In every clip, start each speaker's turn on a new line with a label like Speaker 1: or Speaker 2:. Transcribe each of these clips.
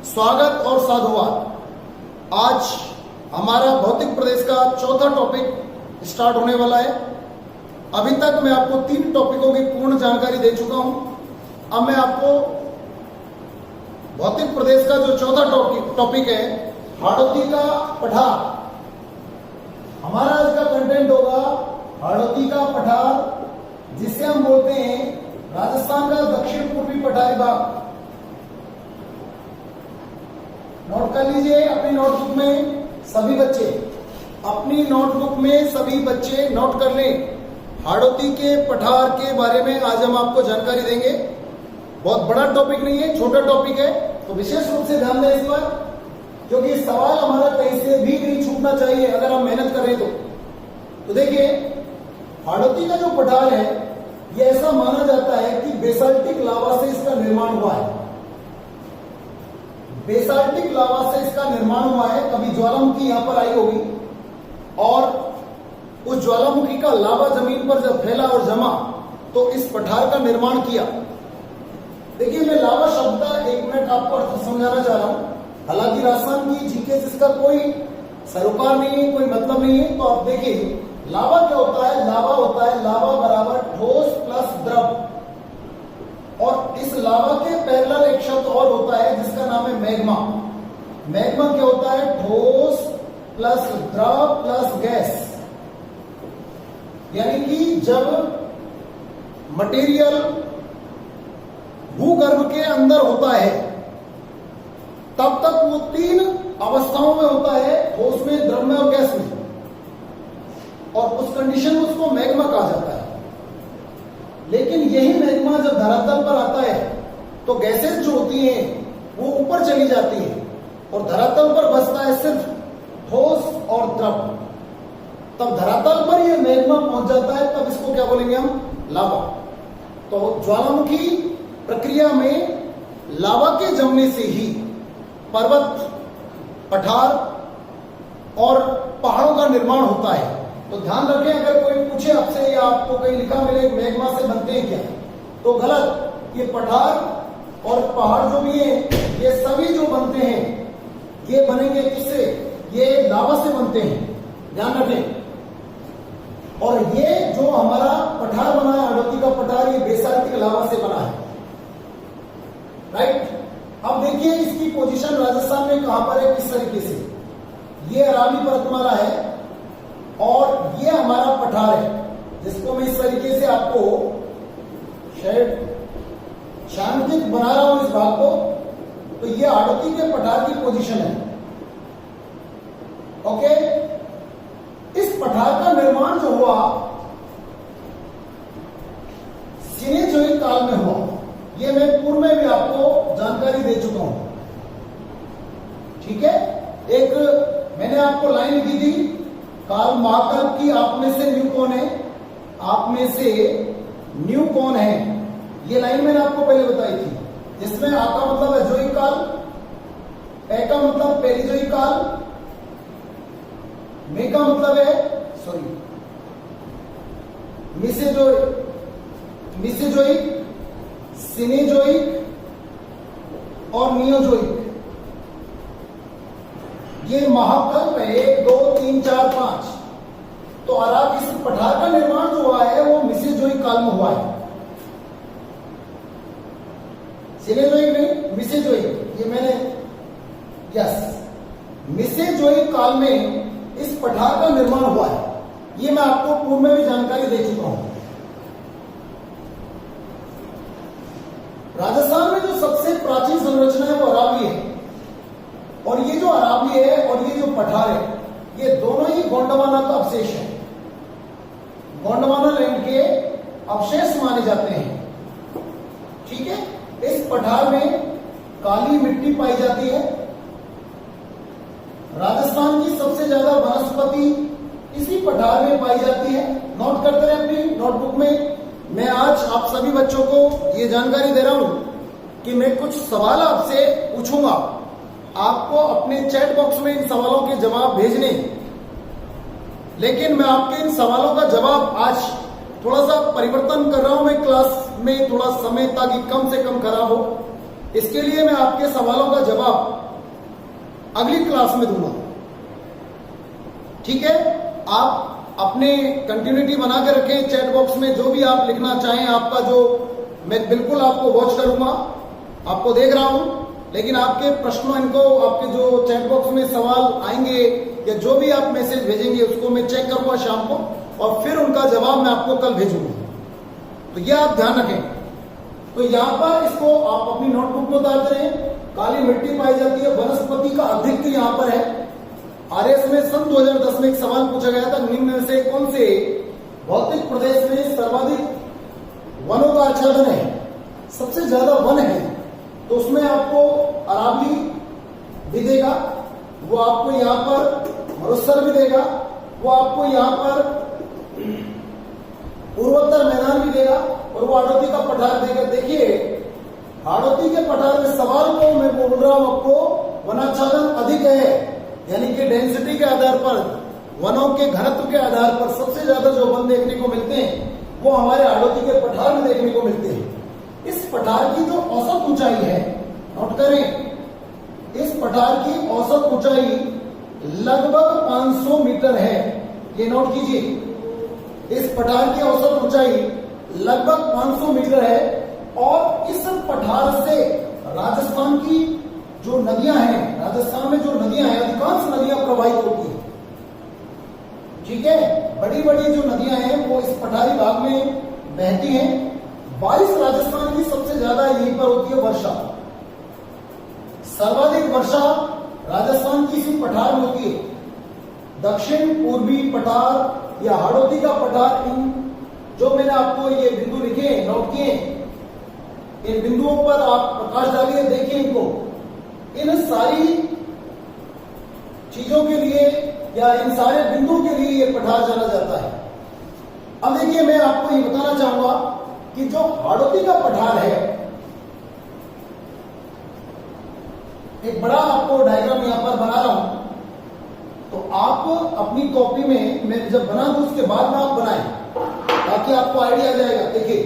Speaker 1: स्वागत और साधुवाद। आज हमारा भौतिक प्रदेश का चौथा टॉपिक स्टार्ट होने वाला है। अभी तक मैं आपको 3 टॉपिकों की पूर्ण जानकारी दे चुका हूं। अब मैं आपको भौतिक प्रदेश का जो चौथा टॉपिक है, हाड़ौती का पठार। हमारा आज का कंटेंट होगा हाड़ौती का पठार, जिसे हम बोलते हैं राजस्थान का दक्षिण पूर्वी पठारी भाग। नोट कर लीजिए अपनी नोटबुक में, सभी बच्चे अपनी नोटबुक में सभी बच्चे नोट कर लें। हाड़ौती के पठार के बारे में आज हम आपको जानकारी देंगे। बहुत बड़ा टॉपिक नहीं है, छोटा टॉपिक है, तो विशेष रूप से ध्यान दें इस पर, क्योंकि सवाल हमारा कहीं से भी नहीं छूटना चाहिए अगर हम मेहनत करें तो देखिए, हाड़ौती का जो पठार है, यह ऐसा माना जाता है कि बेसाल्टिक लावा से इसका निर्माण हुआ है। बेसाल्टिक लावा से इसका निर्माण हुआ है। कभी ज्वालामुखी यहां पर आई होगी और उस ज्वालामुखी का लावा जमीन पर जब फैला और जमा तो इस पठार का निर्माण किया। देखिए, मैं लावा शब्द का 1 मिनट आपको अर्थ समझाना चाह रहा हूं। हालांकि राजस्थान की जीके जिसका कोई सरोकार नहीं है, कोई मतलब नहीं है, तो आप देखिए लावा क्या होता है। लावा होता है लावा बराबर ठोस प्लस द्रव, और इस लावा के पैरेलल एक शब्द और होता है जिसका नाम है मैग्मा। मैग्मा क्या होता है? ठोस प्लस द्रव प्लस गैस। यानी कि जब मटेरियल भूगर्भ के अंदर होता है तब तक वो 3 अवस्थाओं में होता है, ठोस में, द्रव में और गैस में, और उस कंडीशन में उसको मैग्मा कहा जाता है। लेकिन यही मैग्मा जब धरातल पर आता है तो गैसेस जो होती हैं वो ऊपर चली जाती है और धरातल पर बचता है सिर्फ ठोस और द्रव। तब धरातल पर ये मैग्मा पहुंच जाता है, तब इसको क्या बोलेंगे हम? लावा। तो ज्वालामुखी प्रक्रिया में लावा के जमने से ही पर्वत, पठार और पहाड़ों का निर्माण होता है। तो ध्यान रखें, अगर कोई पूछे आपसे या आपको कहीं लिखा मिले मैग्मा से बनते हैं क्या, तो गलत। ये पठार और पहाड़ जो भी है, ये सभी जो बनते हैं ये बनेंगे किससे? ये लावा से बनते हैं, ध्यान रखें। और ये जो हमारा पठार बना है, हाड़ौती का पठार, ये बेसाल्टिक लावा से बना है, राइट। अब देखिए इसकी पोजीशन राजस्थान में कहां पर है, किस तरीके से। ये अरावली पर्वतमाला है और ये हमारा पठार है, जिसको मैं इस तरीके से आपको शायद छायांकित बना रहा हूं इस भाग को। तो ये हाड़ौती के पठार की पोजीशन है, ओके। इस पठार का निर्माण जो हुआ सिनेजोइक काल में हुआ। ये मैं पूर्व में भी आपको जानकारी दे चुका हूं, ठीक है। एक मैंने आपको लाइन लिखी थी, कार्ल मार्कस की आप में से न्यू कौन है, आप में से न्यू कौन है, ये लाइन मैंने आपको पहले बताई थी, जिसमें आ का मतलब है जोइक काल, ए का मतलब पेरिजोइक काल, मे का मतलब है मिसेजोइक, सिनेजोइक और नियोजोइक। ये महाकल्प है 1, 2, 3, 4, 5। तो इस पठार का निर्माण जो हुआ है वो मिसेजोइक काल में हुआ है। सिनेजोइक नहीं, मिसेजोइक। ये मैंने मिसेजोइक काल में इस पठार का निर्माण हुआ है। ये मैं आपको पूर्व में भी जानकारी दे चुका हूं। राजस्थान में जो सबसे प्राचीन संरचना है वो अरावली है, और ये जो अरावली है और ये जो पठार है, ये दोनों ही गोंडवाना का अवशेष है। गोंडवाना लैंड के अवशेष माने जाते हैं, ठीक है। इस पठार में काली मिट्टी पाई जाती है। राजस्थान की सबसे ज्यादा वनस्पति इसी पठार में पाई जाती है। नोट करते रहे अपनी नोटबुक में। मैं आज आप सभी बच्चों को ये जानकारी दे रहा हूं कि मैं कुछ सवाल आपसे पूछूंगा, आपको अपने चैट बॉक्स में इन सवालों के जवाब भेजने। लेकिन मैं आपके इन सवालों का जवाब आज थोड़ा सा परिवर्तन कर रहा हूं। मैं क्लास में थोड़ा समय ताकि कम से कम खराब हो, इसके लिए मैं आपके सवालों का जवाब अगली क्लास में दूंगा। ठीक है, आप अपने कंटिन्यूटी बना के रखें। चैट बॉक्स में जो भी आप लिखना चाहें, आपका जो मैं बिल्कुल आपको वॉच करूंगा, आपको देख रहा हूं, लेकिन आपके प्रश्नों इनको आपके जो चैट बॉक्स में सवाल आएंगे या जो भी आप मैसेज भेजेंगे उसको मैं चेक करूंगा शाम को, और फिर उनका जवाब मैं आपको कल भेजूंगा। तो यह आप ध्यान रखें। तो यहां पर इसको आप अपनी नोटबुक में उतारते रहे। काली मिट्टी पाई जाती है, वनस्पति का अधिक यहां पर है। आरएस में सन 2010 में एक सवाल पूछा गया था, निम्न में से कौन से भौतिक प्रदेश में सर्वाधिक वनों का आच्छादन है, सबसे ज्यादा वन है। तो उसमें आपको अरावली भी देगा, वो आपको यहाँ पर मरुस्थल भी देगा, वो आपको यहाँ पर पूर्वोत्तर मैदान भी देगा, और वो हाड़ौती का पठार देगा। देखिए, हाड़ौती के पठार में सवाल को मैं बोल रहा हूं आपको, वनाच्छादन अधिक है, यानी कि डेंसिटी के आधार पर, वनों के घनत्व के आधार पर सबसे ज्यादा जो वन देखने को मिलते हैं वो हमारे हाड़ौती के पठार में देखने को मिलते हैं। इस पठार की जो औसत ऊंचाई है, नोट करें, इस पठार की औसत ऊंचाई लगभग 500 मीटर है। ये नोट कीजिए, इस पठार की औसत ऊंचाई लगभग 500 मीटर है। और इस पठार से राजस्थान की जो नदियां हैं, राजस्थान में जो नदियां हैं, अधिकांश नदियां प्रवाहित होती हैं। ठीक है, बड़ी बड़ी जो नदियां हैं वो इस पठारी भाग में बहती हैं। बारिश राजस्थान की सबसे ज्यादा यहीं पर होती है वर्षा। सर्वाधिक वर्षा राजस्थान की इसी पठार में होती है। दक्षिण पूर्वी पठार या हाड़ौती का पठार, इन जो मैंने आपको ये बिंदु लिखे, नोट किए, इन बिंदुओं पर आप प्रकाश डालिए, देखिए इनको। इन सारी चीजों के लिए या इन सारे बिंदुओं के लिए ये पठार जाना जाता है। अब देखिए, मैं आपको ये बताना चाहूंगा कि जो हाड़ौती का पठार है, एक बड़ा आपको डायग्राम यहां पर बना रहा हूं, तो आप अपनी कॉपी में मैं जब बना दूं उसके बाद में आप बनाएं, ताकि आपको आइडिया आ जाएगा। देखिए,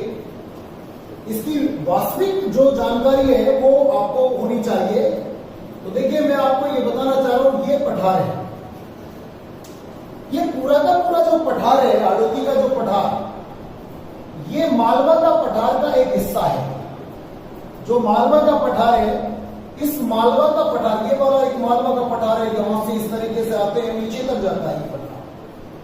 Speaker 1: इसकी वास्तविक जो जानकारी है वो आपको होनी चाहिए। तो देखिए, मैं आपको ये बताना चाह रहा हूं, ये पठार है, ये पूरा का पूरा जो पठार है, हाड़ौती का जो पठार, ये मालवा का पठार का एक हिस्सा है। जो मालवा का पठार है, इस मालवा का पठार, ये वाला एक मालवा का पठार है, यहां से इस तरीके से आते हैं, नीचे तक जाता है ये पठार।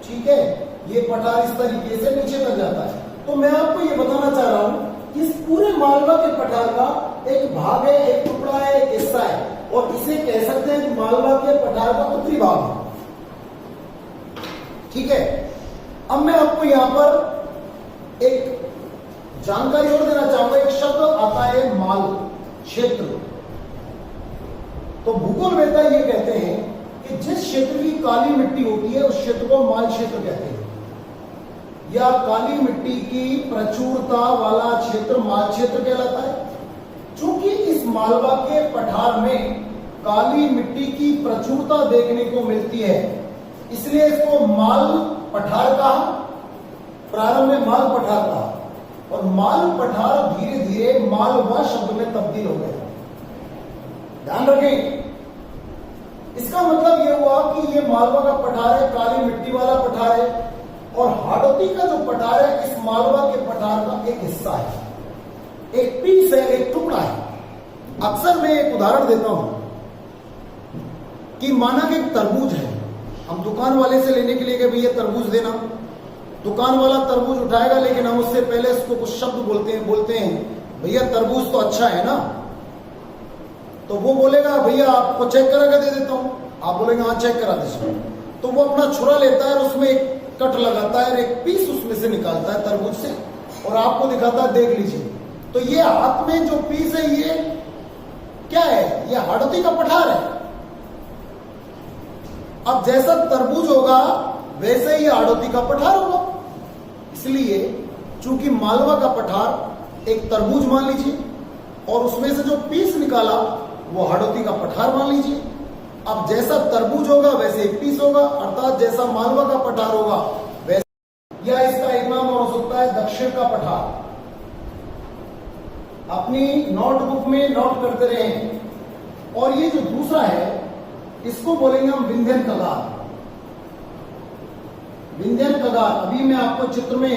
Speaker 1: ठीक है, ये पठार इस तरीके से नीचे तक जाता है। तो मैं आपको ये बताना चाह रहा हूं, इस पूरे मालवा के पठार का एक भाग है, एक टुकड़ा है, एक हिस्सा है, और इसे कह सकते हैं कि मालवा के पठार का उत्तरी भाग है। ठीक है, अब मैं आपको यहां पर एक जानकारी और देना चाहूंगा। एक शब्द आता है माल क्षेत्र। तो भूगोलवेत्ता ये कहते हैं कि जिस क्षेत्र की काली मिट्टी होती है उस क्षेत्र को माल क्षेत्र कहते हैं, या काली मिट्टी की प्रचुरता वाला क्षेत्र माल क्षेत्र कहलाता है। चूंकि इस मालवा के पठार में काली मिट्टी की प्रचुरता देखने को मिलती है, इसलिए इसको माल पठार कहा, प्रारंभ में माल पठार कहा, और माल पठार धीरे धीरे मालवा शब्द में तब्दील हो गया। ध्यान रखें, इसका मतलब यह हुआ कि यह मालवा का पठार है, काली मिट्टी वाला पठार है, और हाड़ौती का जो पठार है इस मालवा के पठार का एक हिस्सा है, एक पीस है, एक टुकड़ा है। अक्सर मैं एक उदाहरण देता हूं कि माना कि एक तरबूज है, हम दुकान वाले से लेने के लिए कि भैया तरबूज देना, दुकान वाला तरबूज उठाएगा, लेकिन हम उससे पहले उसको कुछ शब्द बोलते हैं भैया तरबूज तो अच्छा है ना, तो वो बोलेगा भैया आपको चेक करा के दे देता हूं, आप बोलेंगे हाँ चेक करा दीजिए। तो वो अपना छुरा लेता है और उसमें एक कट लगाता है और एक पीस उसमें से निकालता है तरबूज से, और आपको दिखाता है देख लीजिए। तो ये हाथ में जो पीस है ये क्या है, ये हाड़ौती का पठार है। अब जैसा तरबूज होगा वैसे ही हाड़ौती का पठार होगा। इसलिए चूंकि मालवा का पठार एक तरबूज मान लीजिए और उसमें से जो पीस निकाला वो हाड़ौती का पठार मान लीजिए। अब जैसा तरबूज होगा वैसे एक पीस होगा, अर्थात जैसा मालवा का पठार होगा वैसे, या इसका एक नाम और हो सकता है दक्षिण का पठार। अपनी नोटबुक में नोट करते रहें। और ये जो दूसरा है इसको बोलेंगे हम विंध्यन कगार। विंध्यन कगार, अभी मैं आपको चित्र में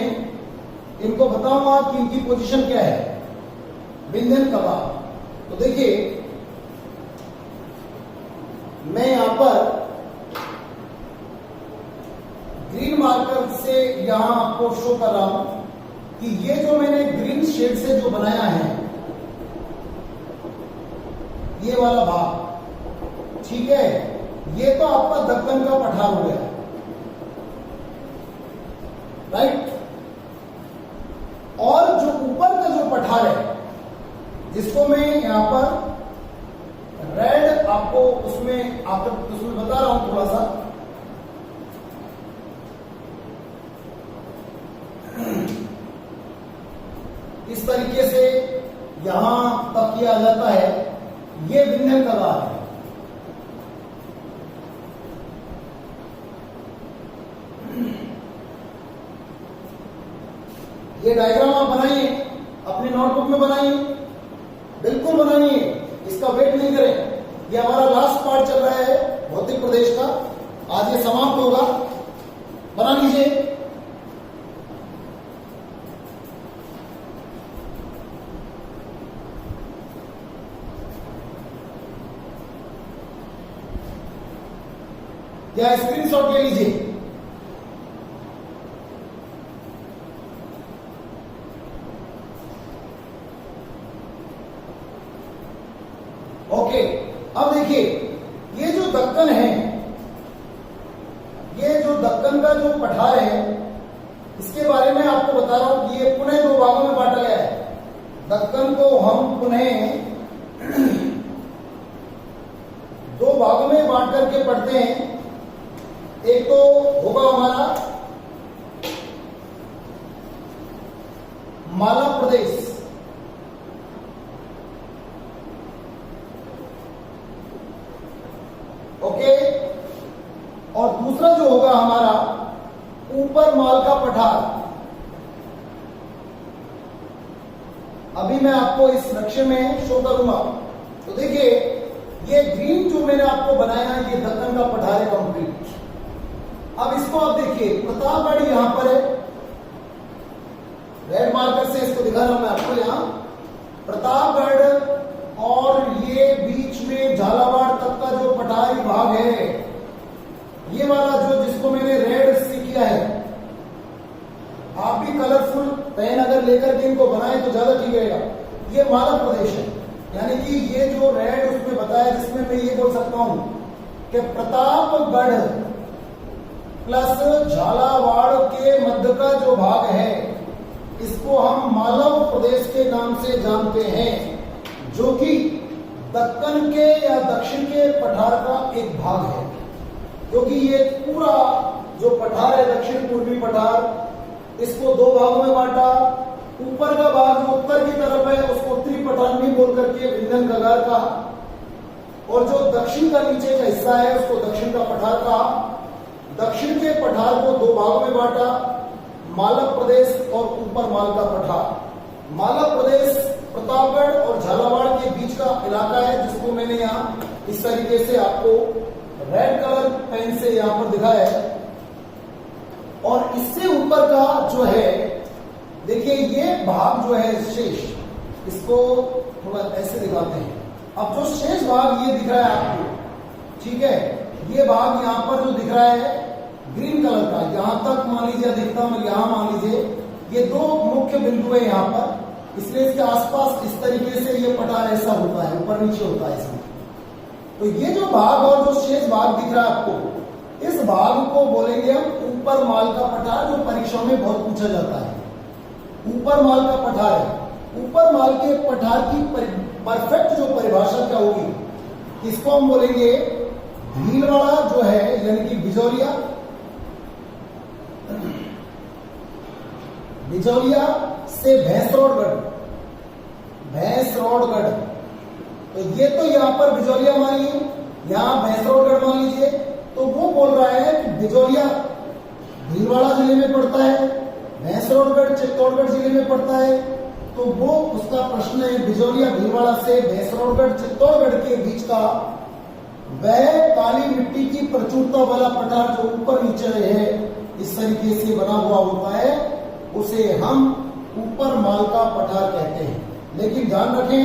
Speaker 1: इनको बताऊंगा कि इनकी पोजीशन क्या है। विंध्यन कगार, तो देखिए मैं यहां पर ग्रीन मार्कर से यहां आपको शो कर रहा हूं कि ये जो मैंने ग्रीन शेड से जो बनाया है ये वाला भाग, ठीक है, ये तो आपका दक्कन का पठार हो गया, राइट। और जो ऊपर का जो पठार है जिसको मैं यहां पर रेड आपको उसमें बता रहा हूं थोड़ा सा, इस तरीके से यहां तक किया जाता है। ये विंध्यन कगार है। ये डायग्राम आप बनाइए, अपने नोटबुक में बनाइए, बिल्कुल बनाइए, इसका वेट नहीं करें। ये हमारा लास्ट पार्ट चल रहा है भौतिक प्रदेश का, आज ये समाप्त होगा। बना लीजिए। या स्क्रीनशॉट ले लीजिए। ओके, अब देखिए ये जो दक्कन है, ये जो दक्कन का जो पठार है इसके बारे में आपको बता रहा हूं कि ये पुनः दो भागों में बांटा गया है। दक्कन को हम पुनः दो भागों में बांट करके पढ़ते हैं। एक तो होगा हमारा माला प्रदेश, ओके, और दूसरा जो होगा हमारा ऊपर माल का पठार। अभी मैं आपको इस नक्शे में शो करूंगा। तो देखिए ये ग्रीन जो मैंने आपको बनाया है ये दक्कन का पठार है कंप्लीट। अब इसको आप देखिए, प्रतापगढ़ यहां पर है, रेड मार्कर से इसको दिखा रहा हूं मैं आपको। यहां प्रतापगढ़ और ये बीच में झालावाड़ तक का जो पठारी भाग है, ये वाला जो जिसको मैंने रेड से किया है, आप भी कलरफुल पेन अगर लेकर के इनको बनाए तो ज्यादा ठीक रहेगा। ये माला प्रदेश है, यानी कि ये जो रेड उसमें बताया, जिसमें मैं ये बोल सकता हूं कि प्रतापगढ़ प्लस झालावाड़ के मध्य का जो भाग है इसको हम मालव प्रदेश के नाम से जानते हैं, जो कि दक्कन के या दक्षिण के पठार का एक भाग है। क्योंकि ये पूरा जो पठार है दक्षिण पूर्वी पठार, इसको दो भागों में बांटा। ऊपर का भाग जो उत्तर की तरफ है उसको उत्तरी पठार नहीं बोल करके विंध्यन कगार कहा, और जो दक्षिण का नीचे का हिस्सा है उसको दक्षिण का पठार कहा। दक्षिण के पठार को दो भागों में बांटा, मालव प्रदेश और ऊपर माल का पठार। मालव प्रदेश प्रतापगढ़ और झालावाड़ के बीच का इलाका है, जिसको मैंने यहाँ इस तरीके से आपको रेड कलर पेन से यहां पर दिखाया है। और इससे ऊपर का जो है, देखिए ये भाग जो है शेष, इसको थोड़ा ऐसे दिखाते हैं। अब जो शेष भाग ये दिख रहा है आपको, ठीक है, ये भाग यहां पर जो दिख रहा है ग्रीन कलर का, यहां तक मान लीजिए अधिकतम, यहां मान लीजिए ये दो मुख्य बिंदु है यहां पर, इसलिए इसके आसपास इस तरीके से ये पठार ऐसा होता है, ऊपर नीचे होता है इसमें। तो ये जो भाग और जो शेष भाग दिख रहा है आपको, इस भाग को बोलेंगे हम ऊपर माल का पठार, जो परीक्षा में बहुत पूछा जाता है। ऊपर माल का पठार है। ऊपर माल के पठार की परफेक्ट जो परिभाषा क्या होगी, इसको हम बोलेंगे भीलवाड़ा जो है, यानी कि बिजौलिया, बिजौलिया से भैंसरोडगढ़, भैंसरोडगढ़। तो ये तो यहां पर बिजौलिया मानिए, यहां भैंसरोडगढ़ मान लीजिए। तो वो बोल रहा है कि बिजौलिया भीलवाड़ा जिले में पड़ता है, भैंसरोडगढ़ चित्तौड़गढ़ जिले में पड़ता है, तो वो उसका प्रश्न है बिजौलिया भीलवाड़ा से भैंसरोडगढ़ चित्तौड़गढ़ के बीच का वह काली मिट्टी की प्रचुरता वाला पठार जो ऊपर नीचे है इस तरीके से बना हुआ होता है, उसे हम ऊपर माल का पठार कहते हैं। लेकिन ध्यान रखें,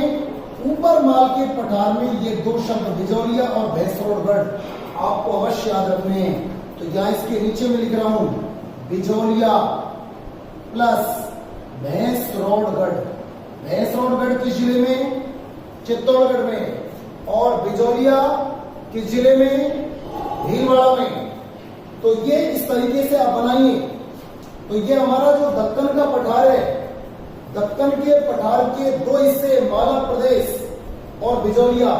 Speaker 1: ऊपर माल के पठार में ये दो शब्द बिजौलिया और भैंसरोडगढ़ आपको अवश्य याद रखने हैं। तो यहां इसके नीचे में लिख रहा हूं बिजौलिया प्लस भैंसरोडगढ़। भैंसरोडगढ़ किस जिले में? चित्तौड़गढ़ में। और बिजौलिया किस जिले में? भीलवाड़ा में। तो ये इस तरीके से आप बनाइए। तो ये हमारा जो दक्कन का पठार है, दक्कन के पठार के दो हिस्से माला प्रदेश और बिजौलिया,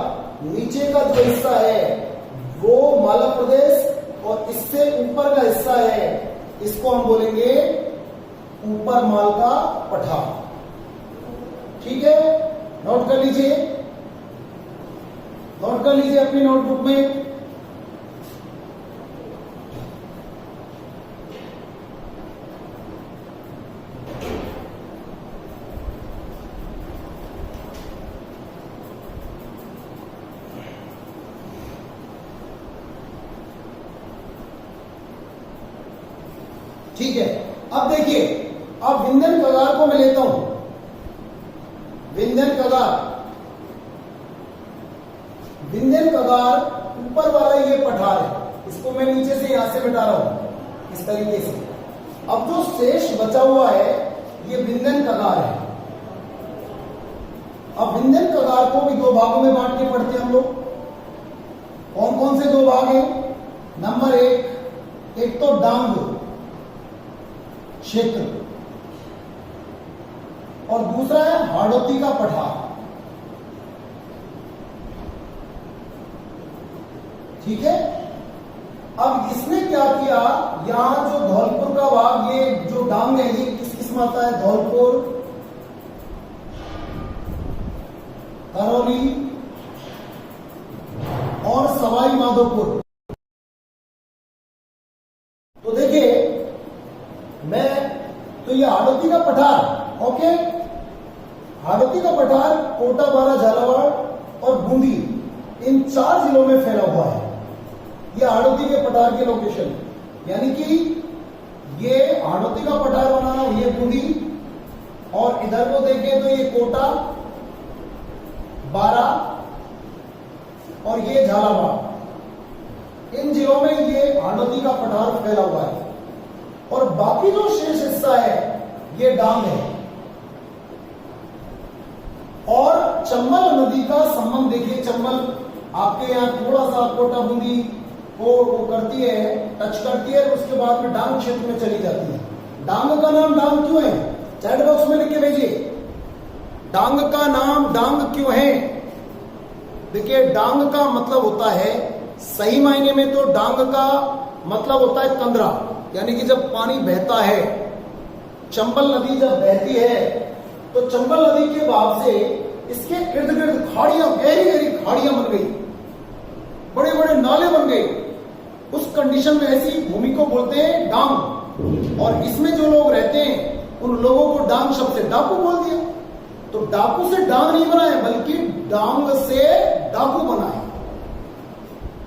Speaker 1: नीचे का जो हिस्सा है वो माला प्रदेश और इससे ऊपर का हिस्सा है इसको हम बोलेंगे ऊपर माल का पठार। ठीक है, नोट कर लीजिए, नोट कर लीजिए अपनी नोटबुक में। ठीक है, अब देखिए, अब विंध्यन कगार को मैं लेता हूं। विंध्यन कगार, विंध्यन कगार ऊपर वाला ये पठार है, इसको मैं नीचे से यहां से मिटा रहा हूं इस तरीके से। अब जो शेष बचा हुआ है ये विंध्यन कगार है। अब विंध्यन कगार को भी दो भागों में बांट के पढ़ते हैं हम लोग। कौन कौन से दो भाग हैं? नंबर एक तो डांग क्षेत्र और दूसरा है हाड़ौती का पठार। ठीक है, अब इसने क्या किया, यहां जो धौलपुर का भाग, ये जो डांग है ये किस किस में आता है? धौलपुर, करौली और सवाई माधोपुर। तो देखिए तो ये हाड़ौती का पठार, ओके, हाड़ौती का पठार कोटा, बारा, झालावाड़ और बूंदी, इन 4 जिलों में फैला हुआ है। ये हाड़ौती के पठार की लोकेशन, यानी कि ये हाड़ौती का पठार बनाना, ये बूंदी, और इधर को देखें तो ये कोटा, बारा और ये झालावाड़, इन जिलों में ये हाड़ौती का पठार फैला हुआ है। और बाकी जो शेष हिस्सा है ये डांग है। और चंबल नदी का संबंध देखिए, चंबल आपके यहाँ थोड़ा सा कोटा बूंदी को करती है, टच करती है, उसके बाद में डांग क्षेत्र में चली जाती है। डांग का नाम डांग क्यों है? चैट बॉक्स में लिख के भेजिए, डांग का नाम डांग क्यों है? देखिए, डांग का मतलब होता है, सही मायने में तो डांग का मतलब होता है कंदरा, यानी कि जब पानी बहता है, चंबल नदी जब बहती है तो चंबल नदी के बहाव से इसके इर्द गिर्द खाड़ियां, गहरी गहरी खाड़ियां बन गई, बड़े बड़े नाले बन गए। उस कंडीशन में ऐसी भूमि को बोलते हैं डांग। और इसमें जो लोग रहते हैं उन लोगों को डांग शब्द से डाकू बोल दिया। तो डाकू से डांग नहीं बना है, बल्कि डांग से डाकू बना है।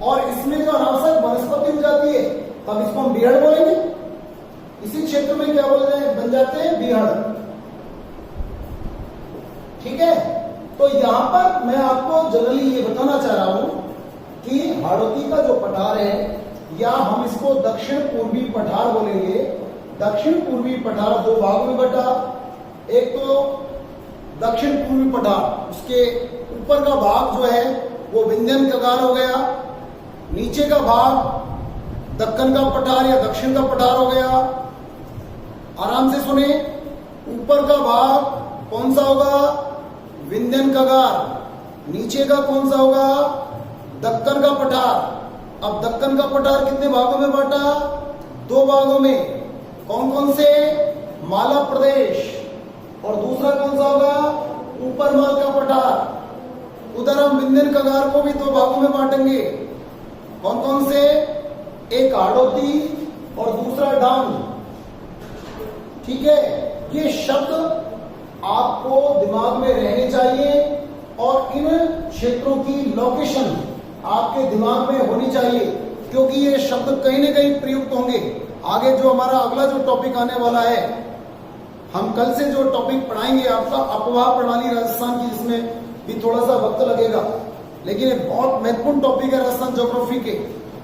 Speaker 1: और इसमें जो अनावश्यक वनस्पति हो जाती है तब इसको हम बीहड़ बोलेंगे। इसी क्षेत्र में क्या बोलते हैं, बन जाते हैं बीहड़। ठीक है, तो यहां पर मैं आपको जनरली ये बताना चाह रहा हूं कि हाड़ौती का जो पठार है, या हम इसको दक्षिण पूर्वी पठार बोलेंगे। दक्षिण पूर्वी पठार दो भागों में बटा। एक तो दक्षिण पूर्वी पठार, उसके ऊपर का भाग जो है वो विंध्यन कगार हो गया, नीचे का भाग दक्कन का पठार या दक्षिण का पठार हो गया। आराम से सुने, ऊपर का भाग कौन सा होगा? विंध्यन कगार। नीचे का कौन सा होगा? दक्कन का पठार। अब दक्कन का पठार कितने भागों में बांटा? 2 भागों में। कौन कौन से? माला प्रदेश, और दूसरा कौन सा होगा? ऊपर माल का पठार। उधर हम विंध्यन कगार को भी 2 भागों में बांटेंगे। कौन कौन से? एक हाड़ौती और दूसरा डांग। ठीक है, ये शब्द आपको दिमाग में रहने चाहिए और इन क्षेत्रों की लोकेशन आपके दिमाग में होनी चाहिए, क्योंकि ये शब्द कहीं ना कहीं प्रयुक्त होंगे। आगे जो हमारा अगला जो टॉपिक आने वाला है, हम कल से जो टॉपिक पढ़ाएंगे आपका अपवाह प्रणाली राजस्थान की, जिसमें भी थोड़ा सा वक्त लगेगा, लेकिन ये बहुत महत्वपूर्ण टॉपिक है राजस्थान ज्योग्राफी के।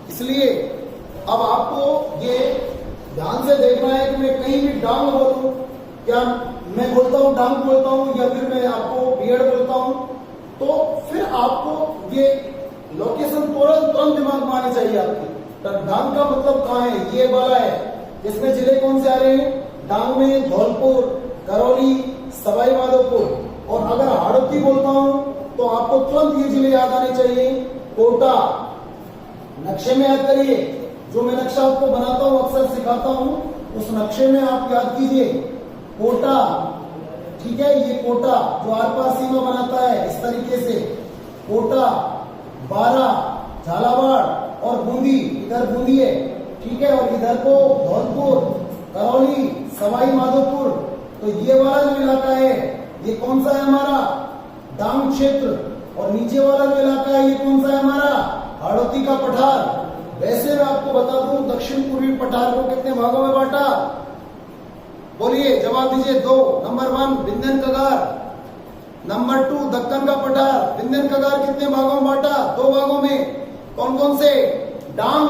Speaker 1: इसलिए अब आपको ये ध्यान से देखना है कि मैं कहीं भी डांग बोलूं, क्या मैं बोलता हूं डांग बोलता हूं या फिर मैं आपको बियड बोलता हूं, तो फिर आपको ये लोकेशन तुरंत दिमाग में आनी चाहिए आपकी। तो डांग का मतलब कहाँ है, ये वाला है। इसमें जिले कौन से आ रहे हैं? डांग में धौलपुर, करौली, सवाई माधोपुर। और अगर हाड़ौती बोलता हूं तो आपको तुरंत ये जिले याद आने चाहिए। कोटा, नक्शे में याद करिए, जो मैं नक्शा आपको बनाता हूं, अक्सर सिखाता हूं, उस नक्शे में आप याद कीजिए कोटा। ठीक है, ये कोटा जो आर पार सीमा बनाता है इस तरीके से, कोटा, बारा, झालावाड़ और बूंदी, इधर बूंदी है। ठीक है, और इधर को धौलपुर, करौली, सवाई माधोपुर। तो ये वाला जो इलाका है ये कौन सा है हमारा? डांग क्षेत्र। और नीचे वाला जो इलाका है ये कौन सा है हमारा? हाड़ौती का पठार। वैसे मैं आपको बता दूं, दक्षिण पूर्वी पठार को कितने भागों में बांटा? बोलिए, जवाब दीजिए। 2। नंबर 1 विंध्यन कगार, नंबर 2 दक्कन का पठार। विंध्यन कगार कितने भागों में बांटा? 2 भागों में। कौन कौन से? डांग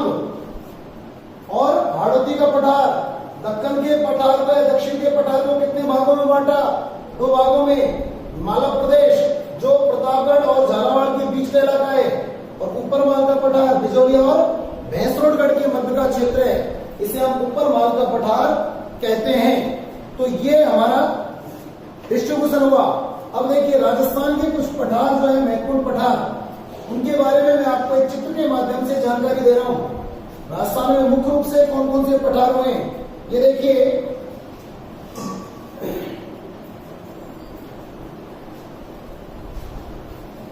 Speaker 1: और हाड़ौती का पठार। दक्कन के पठार को, दक्षिण के पठार को कितने भागों में बांटा? 2 भागों में। मालवा प्रदेश जो प्रतापगढ़ और झालावाड़ के बीच का इलाका है, और ऊपर माल का पठार बिजौलिया और भैंसरोडगढ़ के मध्य का क्षेत्र है, इसे हम ऊपर माल का पठार कहते हैं। तो ये हमारा डिस्ट्रीब्यूशन हुआ। अब देखिए, राजस्थान के कुछ पठार जो है महत्वपूर्ण पठार, उनके बारे में मैं आपको एक चित्र के माध्यम से जानकारी दे रहा हूं। राजस्थान में मुख्य रूप से कौन कौन से पठार हुए हैं, ये देखिए।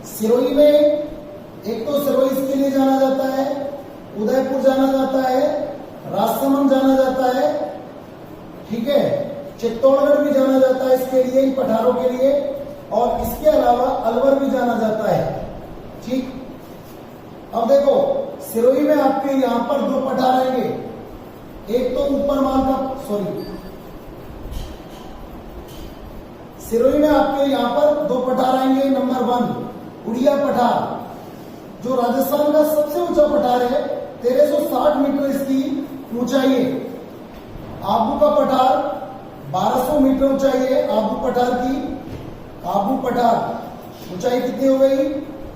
Speaker 1: सिरोही में एक तो सिरोही के लिए जाना जाता है, उदयपुर जाना जाता है, राजसमंद जाना जाता है। ठीक है, चित्तौड़गढ़ भी जाना जाता है इसके लिए, इन पठारों के लिए। और इसके अलावा अलवर भी जाना जाता है। ठीक, अब देखो, सिरोही में आपके यहां पर 2 पठार आएंगे। एक तो ऊपर माल का, सिरोही में आपके यहां पर 2 पठार आएंगे। नंबर 1 उड़िया पठार, जो राजस्थान का सबसे ऊंचा पठार है, 1360 मीटर इसकी ऊंचाई है। आबू का पठार 1200 मीटर ऊंचाई है आबू पठार की। आबू पठार ऊंचाई कितनी हो गई?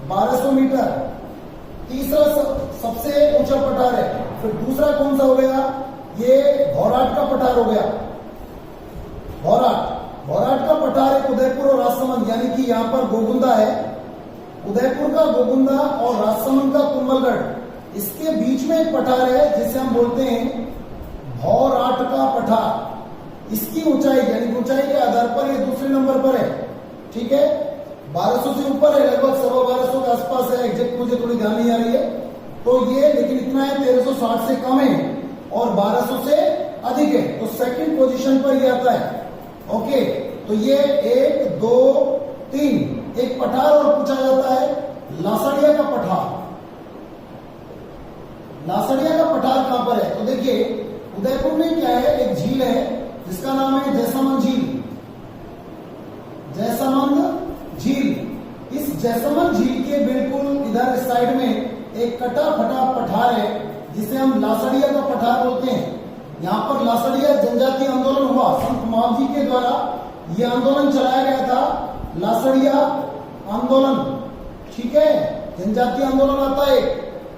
Speaker 1: 1200 मीटर। तीसरा सबसे ऊंचा पठार है। फिर दूसरा कौन सा हो गया? ये भौराट का पठार हो गया। भौराट का पठार है उदयपुर और राजसमंद, यानी कि यहाँ पर गोगुंदा है, उदयपुर का गोगुंदा और राजसमंद का कुंभलगढ़, इसके बीच में एक पठार है जिसे हम बोलते हैं भौराट का पठार। इसकी ऊंचाई, यानी ऊंचाई के आधार पर ये दूसरे नंबर पर है। ठीक है, 1200 से ऊपर है, लगभग 1250 के आसपास है, एग्जैक्ट मुझे थोड़ी ध्यान नहीं आ रही है तो ये, लेकिन इतना है 1360 से कम है और 1200 से अधिक है, तो सेकंड पोजीशन पर ये आता है। ओके, तो ये 1 2 3 एक पठार और पूछा जाता है लासड़िया का पठार। लासड़िया का पठार कहां पर है? तो देखिए, उदयपुर में क्या है, एक झील है जिसका नाम है जैसमंद झील। जैसमंद झील, इस जैसमंद झील के बिल्कुल इधर साइड में एक कटा फटा पठार है जिसे हम लासड़िया का पठार बोलते हैं। यहाँ पर लासड़िया जनजातीय आंदोलन हुआ, संत मावजी के द्वारा यह आंदोलन चलाया गया था, लासड़िया आंदोलन। ठीक है, जनजातीय आंदोलन आता है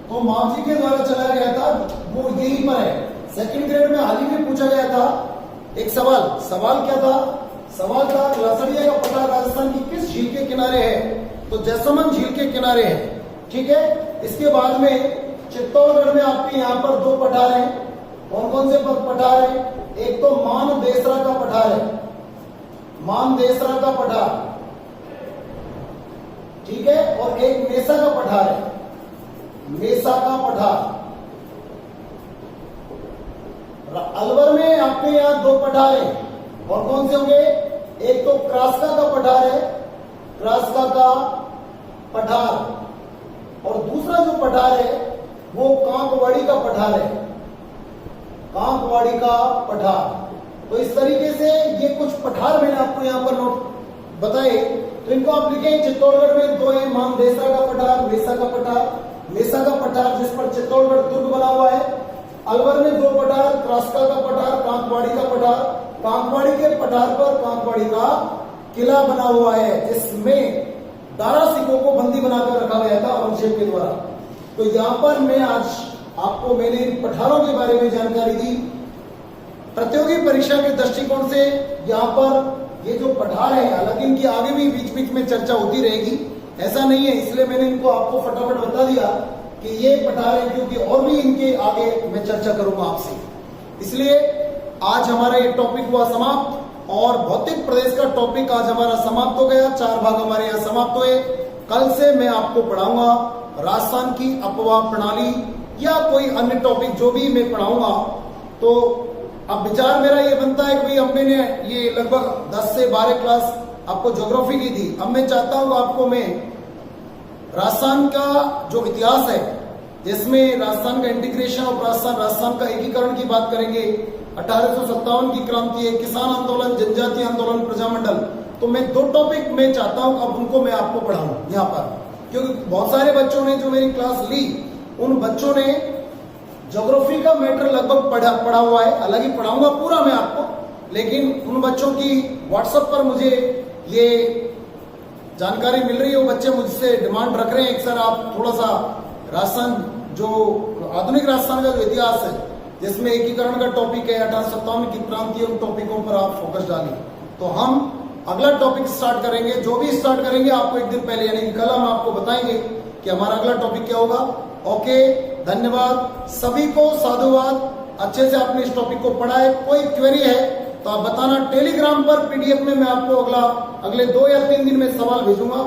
Speaker 1: तो मावजी के द्वारा चलाया गया था, वो यहीं पर है। सेकंड ग्रेड में हाल ही में पूछा गया था एक सवाल क्या था? सवाल था लासड़िया का पठार राजस्थान की किस झील के किनारे है? तो जैसमंद झील के किनारे है। ठीक है, इसके बाद में चित्तौड़गढ़ में आपके यहाँ पर 2 पठार हैं। कौन कौन से पठार है? एक तो मान देसरा का पठार है, मान देसरा का पठार। ठीक है, और एक मेसा का पठार है, मेसा का पठार। अलवर में आपके यहाँ 2 पठार हैं, और कौन से होंगे? एक तो क्रास्का का पठार है, क्रास्का का पठार, और दूसरा जो पठार है वो कांकवाड़ी का पठार है, कांकवाड़ी का पठार। तो इस तरीके से ये कुछ पठार मैंने आपको यहाँ पर नोट बताए, तो इनको आप लिखें। चित्तौड़गढ़ में दो है, मानदेसा का पठार, मेसा का पठार। मेसा का पठार जिस पर चित्तौड़गढ़ दुर्ग बना हुआ है। अलवर में दो पठार, क्रास्का का पठार, कांकवाड़ी का पठार। कांकवाड़ी के पठार पर कांकवाड़ी का किला बना हुआ है, जिसमें दारा सिखों को बंदी बनाकर रखा गया था औरंगजेब के द्वारा। तो यहाँ पर मैं आज आपको मैंने इन पठारों के बारे में जानकारी दी। प्रतियोगी परीक्षा के दृष्टिकोण से यहाँ पर ये जो पठार है, हालांकि इनकी आगे भी बीच बीच में चर्चा होती रहेगी, ऐसा नहीं है, इसलिए मैंने इनको आपको फटाफट बता दिया कि ये पठार है, क्योंकि और भी इनके आगे मैं चर्चा करूंगा आपसे। इसलिए आज हमारा ये टॉपिक हुआ समाप्त, और भौतिक प्रदेश का टॉपिक आज हमारा समाप्त हो गया। 4 भाग हमारे यहाँ समाप्त हुए। कल से मैं आपको पढ़ाऊंगा राजस्थान की अपवाह प्रणाली या कोई अन्य टॉपिक जो भी मैं पढ़ाऊंगा। तो अब विचार मेरा ये बनता है कि भाई अब मैंने ये लगभग 10 से 12 क्लास आपको ज्योग्राफी की थी, अब मैं चाहता हूं आपको मैं राजस्थान का जो इतिहास है, जिसमें राजस्थान का इंटीग्रेशन और राजस्थान का एकीकरण की बात करेंगे, 1857 की क्रांति है, किसान आंदोलन, जनजातीय आंदोलन, प्रजामंडल। तो मैं 2 टॉपिक मैं चाहता हूं अब उनको मैं आपको पढ़ाऊं यहाँ पर, क्योंकि बहुत सारे बच्चों ने जो मेरी क्लास ली, उन बच्चों ने ज्योग्राफी का मैटर लगभग पढ़ा हुआ है। हालांकि पढ़ाऊंगा पूरा मैं आपको, लेकिन उन बच्चों की व्हाट्सएप पर मुझे ये जानकारी मिल रही है, वो बच्चे मुझसे डिमांड रख रहे हैं कि सर आप थोड़ा सा राजस्थान, जो आधुनिक राजस्थान का जो इतिहास है, जिसमें एकीकरण का टॉपिक है, 1857 की क्रांति, उन टॉपिकों पर आप फोकस डालिए। तो हम अगला टॉपिक स्टार्ट करेंगे, जो भी स्टार्ट करेंगे आपको एक दिन पहले यानी कि कल हम आपको बताएंगे कि हमारा अगला टॉपिक क्या होगा। ओके, धन्यवाद सभी को, साधुवाद। अच्छे से आपने इस टॉपिक को पढ़ा है, कोई क्वेरी है तो आप बताना। टेलीग्राम पर PDF में मैं आपको अगले 2 या 3 दिन में सवाल भेजूंगा।